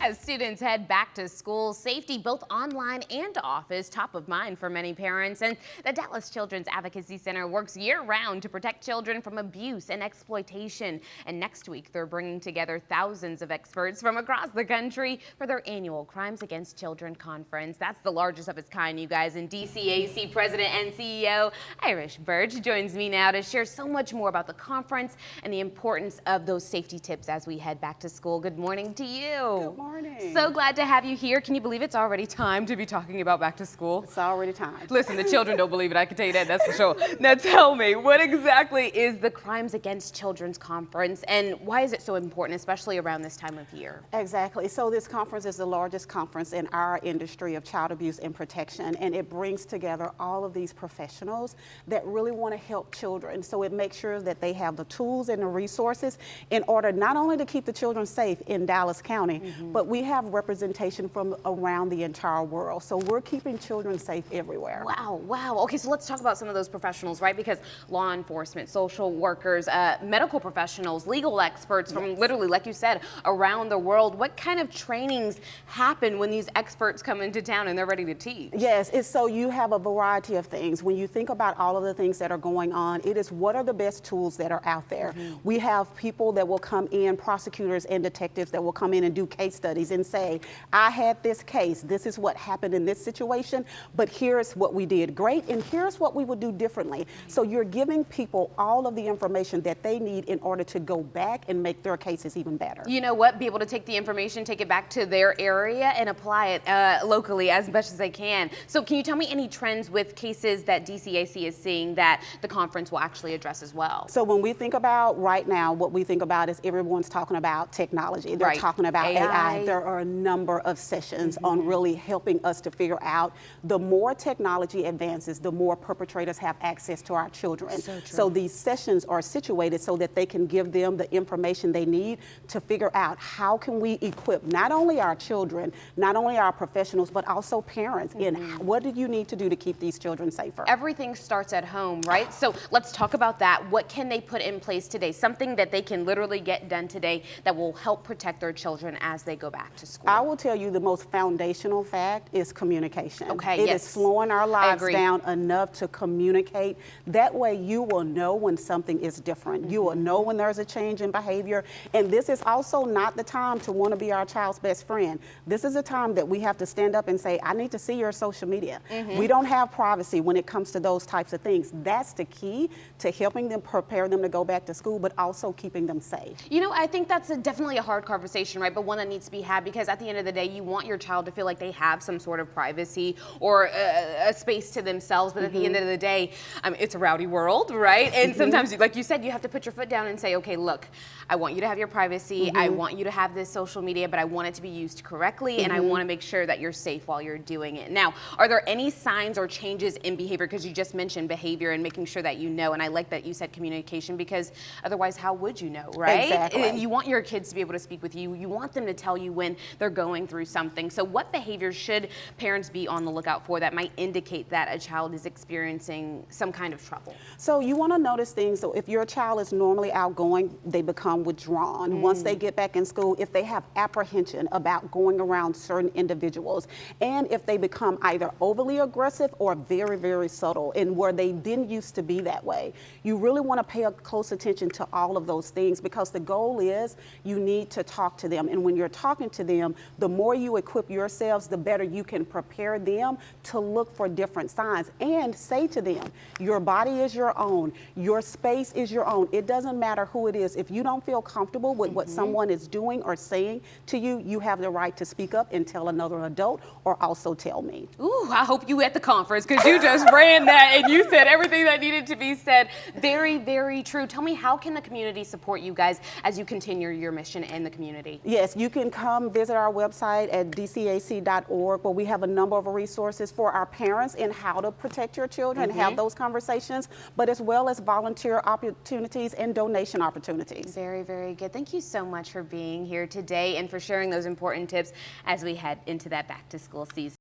As students head back to school, safety both online and office top of mind for many parents. And the Dallas Children's Advocacy Center works year-round to protect children from abuse and exploitation. And next week, they're bringing together thousands of experts from across the country for their annual Crimes Against Children conference. That's the largest of its kind, you guys. And DCAC President and CEO Burch joins me now to share so much more about the conference and the importance of those safety tips as we head back to school. Good morning to you. Good morning. So glad to have you here. Can you believe it's already time to be talking about back to school? It's already time. Listen, the children don't believe it. I can tell you that, that's for sure. Now tell me, what exactly is the Crimes Against Children's Conference and why is it so important, especially around this time of year? Exactly. So this conference is the largest conference in our industry of child abuse and protection, and it brings together all of these professionals that really want to help children. So it makes sure that they have the tools and the resources in order not only to keep the children safe in Dallas County, but we have representation from around the entire world. So we're keeping children safe everywhere. Wow, wow. Okay, so let's talk about some of those professionals, right? Because law enforcement, social workers, medical professionals, legal experts from literally, like you said, around the world. What kind of trainings happen when these experts come into town and they're ready to teach? Yes, it's so you have a variety of things. When you think about all of the things that are going on, it is what are the best tools that are out there. We have people that will come in, prosecutors and detectives that will come in and do case studies and say, I had this case, this is what happened in this situation, but here's what we did great and here's what we would do differently. So you're giving people all of the information that they need in order to go back and make their cases even better. You know what? Be able to take the information, take it back to their area and apply it locally as much as they can. So can you tell me any trends with cases that DCAC is seeing that the conference will actually address as well? So when we think about right now, what we think about is everyone's talking about technology. They're talking about AI. There are a number of sessions on really helping us to figure out the more technology advances, the more perpetrators have access to our children. So these sessions are situated so that they can give them the information they need to figure out how can we equip not only our children, not only our professionals, but also parents in what do you need to do to keep these children safer. Everything starts at home, right? So let's talk about that. What can they put in place today? Something that they can literally get done today that will help protect their children as they go back to school. I will tell you the most foundational fact is communication. Okay, It is slowing our lives down enough to communicate. That way you will know when something is different. You will know when there's a change in behavior. And this is also not the time to want to be our child's best friend. This is a time that we have to stand up and say, I need to see your social media. We don't have privacy when it comes to those types of things. That's the key to helping them prepare them to go back to school, but also keeping them safe. You know, I think that's definitely a hard conversation, right? But one that needs to be had because at the end of the day, you want your child to feel like they have some sort of privacy or a space to themselves. But at the end of the day, it's a rowdy world, right? And sometimes, like you said, you have to put your foot down and say, okay, look, I want you to have your privacy. I want you to have this social media, but I want it to be used correctly. And I want to make sure that you're safe while you're doing it. Now, are there any signs or changes in behavior? Because you just mentioned behavior and making sure that you know. And I like that you said communication because otherwise, how would you know, right? Exactly. And you want your kids to be able to speak with you. You want them to tell you when they're going through something. So what behaviors should parents be on the lookout for that might indicate that a child is experiencing some kind of trouble? So you want to notice things. So if your child is normally outgoing, they become withdrawn. Once they get back in school, if they have apprehension about going around certain individuals, and if they become either overly aggressive or very, very subtle and where they didn't used to be that way, you really want to pay a close attention to all of those things because the goal is you need to talk to them. And when you're talking to them, the more you equip yourselves, the better you can prepare them to look for different signs and say to them, your body is your own, your space is your own. It doesn't matter who it is. If you don't feel comfortable with what someone is doing or saying to you, you have the right to speak up and tell another adult or also tell me. Ooh, I hope you at the conference because you just ran that and you said everything that needed to be said. Very, very true. Tell me, how can the community support you guys as you continue your mission in the community? Yes, you can come visit our website at dcac.org where we have a number of resources for our parents in how to protect your children and have those conversations, but as well as volunteer opportunities and donation opportunities. Very, very good. Thank you so much for being here today and for sharing those important tips as we head into that back to school season.